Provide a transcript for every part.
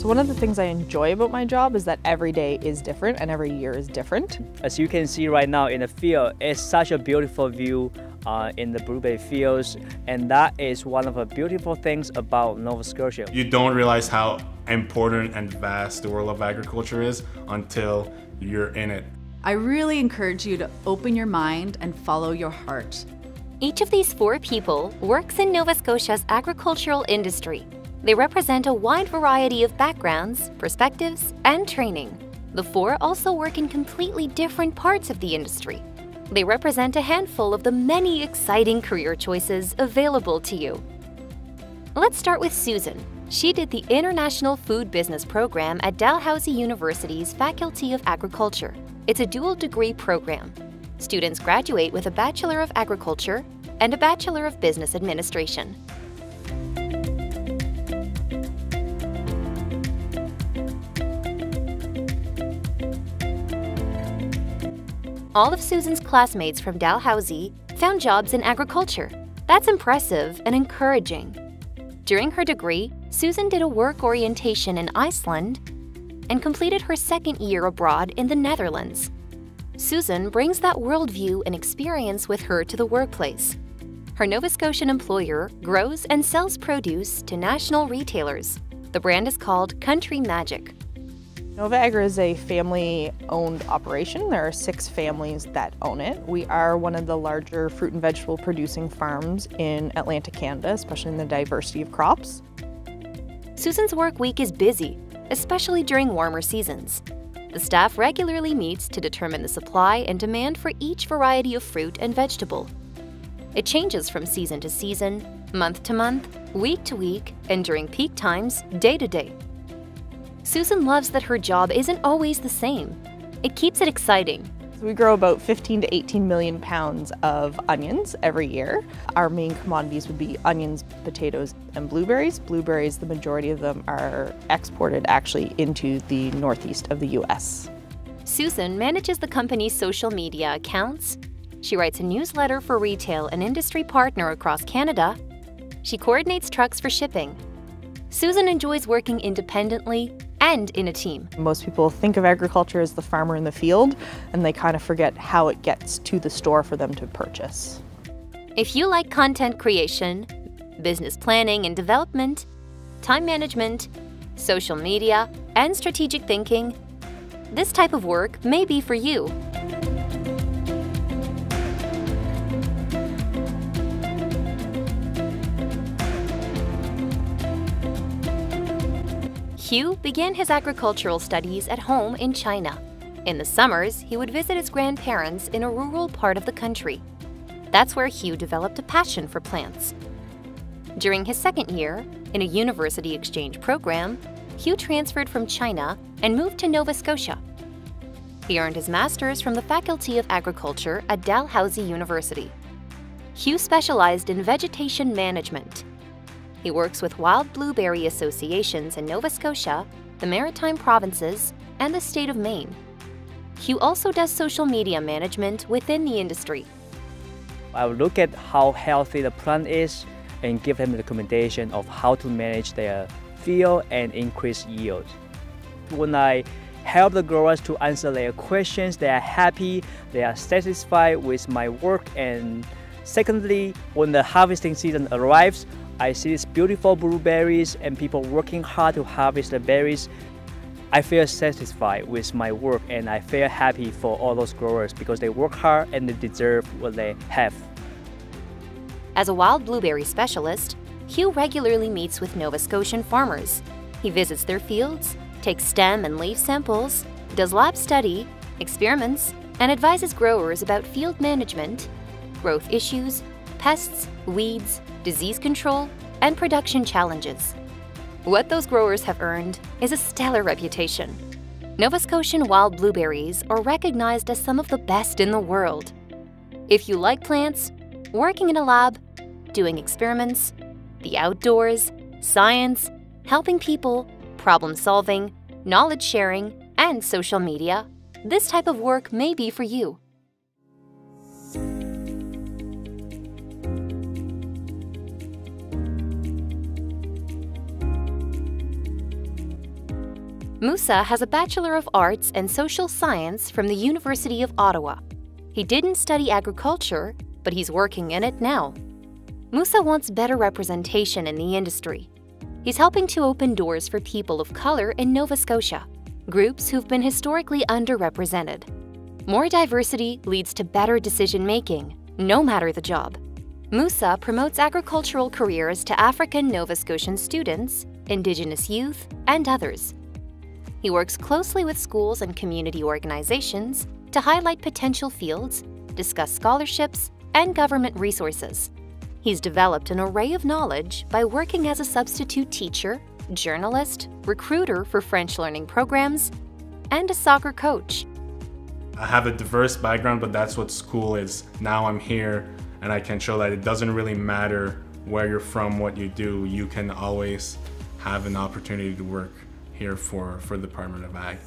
So one of the things I enjoy about my job is that every day is different and every year is different. As you can see right now in the field, it's such a beautiful view in the blueberry fields, and that is one of the beautiful things about Nova Scotia. You don't realize how important and vast the world of agriculture is until you're in it. I really encourage you to open your mind and follow your heart. Each of these 4 people works in Nova Scotia's agricultural industry. They represent a wide variety of backgrounds, perspectives, and training. The 4 also work in completely different parts of the industry. They represent a handful of the many exciting career choices available to you. Let's start with Susan. She did the International Food Business program at Dalhousie University's Faculty of Agriculture. It's a dual degree program. Students graduate with a Bachelor of Agriculture and a Bachelor of Business Administration. All of Susan's classmates from Dalhousie found jobs in agriculture. That's impressive and encouraging. During her degree, Susan did a work orientation in Iceland and completed her 2nd year abroad in the Netherlands. Susan brings that worldview and experience with her to the workplace. Her Nova Scotian employer grows and sells produce to national retailers. The brand is called Country Magic. Nova Agri is a family-owned operation. There are 6 families that own it. We are one of the larger fruit and vegetable producing farms in Atlantic Canada, especially in the diversity of crops. Susan's work week is busy, especially during warmer seasons. The staff regularly meets to determine the supply and demand for each variety of fruit and vegetable. It changes from season to season, month to month, week to week, and during peak times, day to day. Susan loves that her job isn't always the same. It keeps it exciting. We grow about 15 to 18 million pounds of onions every year. Our main commodities would be onions, potatoes, and blueberries. Blueberries, the majority of them are exported actually into the northeast of the US. Susan manages the company's social media accounts. She writes a newsletter for retail and industry partner across Canada. She coordinates trucks for shipping. Susan enjoys working independently and in a team. Most people think of agriculture as the farmer in the field, and they kind of forget how it gets to the store for them to purchase. If you like content creation, business planning and development, time management, social media, and strategic thinking, this type of work may be for you. Hugh began his agricultural studies at home in China. In the summers, he would visit his grandparents in a rural part of the country. That's where Hugh developed a passion for plants. During his 2nd year, in a university exchange program, Hugh transferred from China and moved to Nova Scotia. He earned his master's from the Faculty of Agriculture at Dalhousie University. Hugh specialized in vegetation management. He works with wild blueberry associations in Nova Scotia, the Maritime Provinces, and the state of Maine. Hugh also does social media management within the industry. I will look at how healthy the plant is and give them a recommendation of how to manage their field and increase yield. When I help the growers to answer their questions, they are happy, they are satisfied with my work, and secondly, when the harvesting season arrives, I see these beautiful blueberries and people working hard to harvest the berries. I feel satisfied with my work, and I feel happy for all those growers because they work hard and they deserve what they have. As a wild blueberry specialist, Hugh regularly meets with Nova Scotian farmers. He visits their fields, takes stem and leaf samples, does lab study, experiments, and advises growers about field management, growth issues, pests, weeds, disease control, and production challenges. What those growers have earned is a stellar reputation. Nova Scotian wild blueberries are recognized as some of the best in the world. If you like plants, working in a lab, doing experiments, the outdoors, science, helping people, problem solving, knowledge sharing, and social media, this type of work may be for you. Moussa has a Bachelor of Arts and Social Science from the University of Ottawa. He didn't study agriculture, but he's working in it now. Moussa wants better representation in the industry. He's helping to open doors for people of color in Nova Scotia, groups who've been historically underrepresented. More diversity leads to better decision-making, no matter the job. Moussa promotes agricultural careers to African Nova Scotian students, Indigenous youth, and others. He works closely with schools and community organizations to highlight potential fields, discuss scholarships, and government resources. He's developed an array of knowledge by working as a substitute teacher, journalist, recruiter for French learning programs, and a soccer coach. I have a diverse background, but that's what school is. Now I'm here and I can show that it doesn't really matter where you're from, what you do, you can always have an opportunity to work here for the Department of Ag.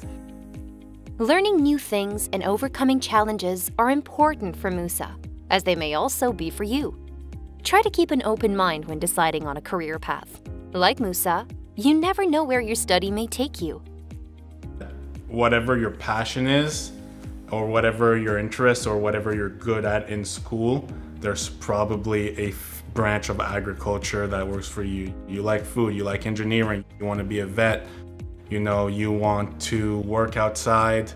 Learning new things and overcoming challenges are important for Moussa, as they may also be for you. Try to keep an open mind when deciding on a career path. Like Moussa, you never know where your study may take you. Whatever your passion is, or whatever your interest, or whatever you're good at in school, there's probably a branch of agriculture that works for you. You like food, you like engineering, you want to be a vet, you know, you want to work outside,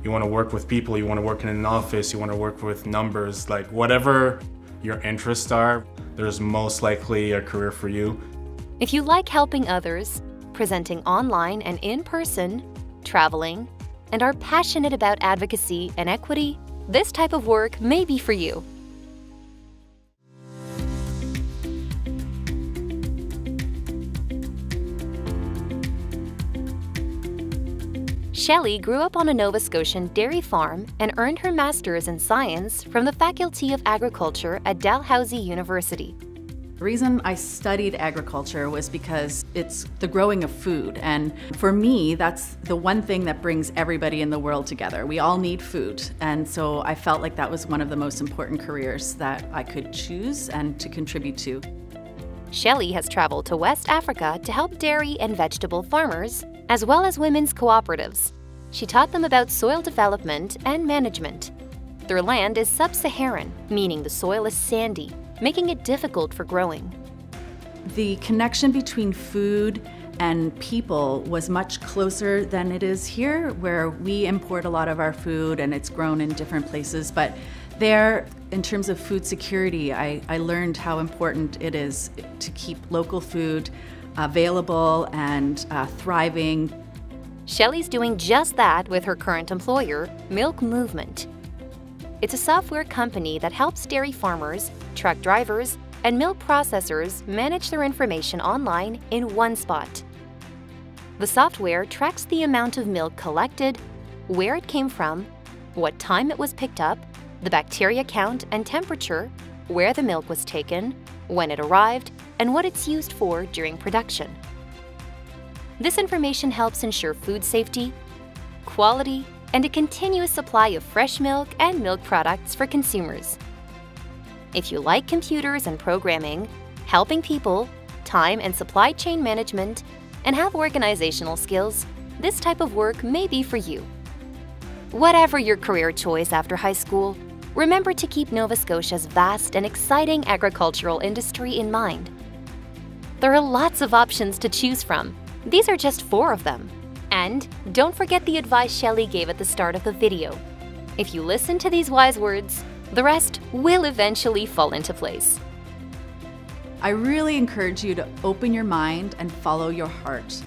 you want to work with people, you want to work in an office, you want to work with numbers, like whatever your interests are, there's most likely a career for you. If you like helping others, presenting online and in person, traveling, and are passionate about advocacy and equity, this type of work may be for you. Shelly grew up on a Nova Scotian dairy farm and earned her master's in science from the Faculty of Agriculture at Dalhousie University. The reason I studied agriculture was because it's the growing of food, and for me, that's the one thing that brings everybody in the world together. We all need food, and so I felt like that was one of the most important careers that I could choose and to contribute to. Shelly has traveled to West Africa to help dairy and vegetable farmers, as well as women's cooperatives. She taught them about soil development and management. Their land is sub-Saharan, meaning the soil is sandy, making it difficult for growing. The connection between food and people was much closer than it is here, where we import a lot of our food and it's grown in different places. But there, in terms of food security, I learned how important it is to keep local food available and thriving. Shelly's doing just that with her current employer, Milk Moovement. It's a software company that helps dairy farmers, truck drivers, and milk processors manage their information online in one spot. The software tracks the amount of milk collected, where it came from, what time it was picked up, the bacteria count and temperature, where the milk was taken, when it arrived, and what it's used for during production. This information helps ensure food safety, quality, and a continuous supply of fresh milk and milk products for consumers. If you like computers and programming, helping people, time and supply chain management, and have organizational skills, this type of work may be for you. Whatever your career choice after high school, remember to keep Nova Scotia's vast and exciting agricultural industry in mind. There are lots of options to choose from. These are just 4 of them. And don't forget the advice Shelly gave at the start of the video. If you listen to these wise words, the rest will eventually fall into place. I really encourage you to open your mind and follow your heart.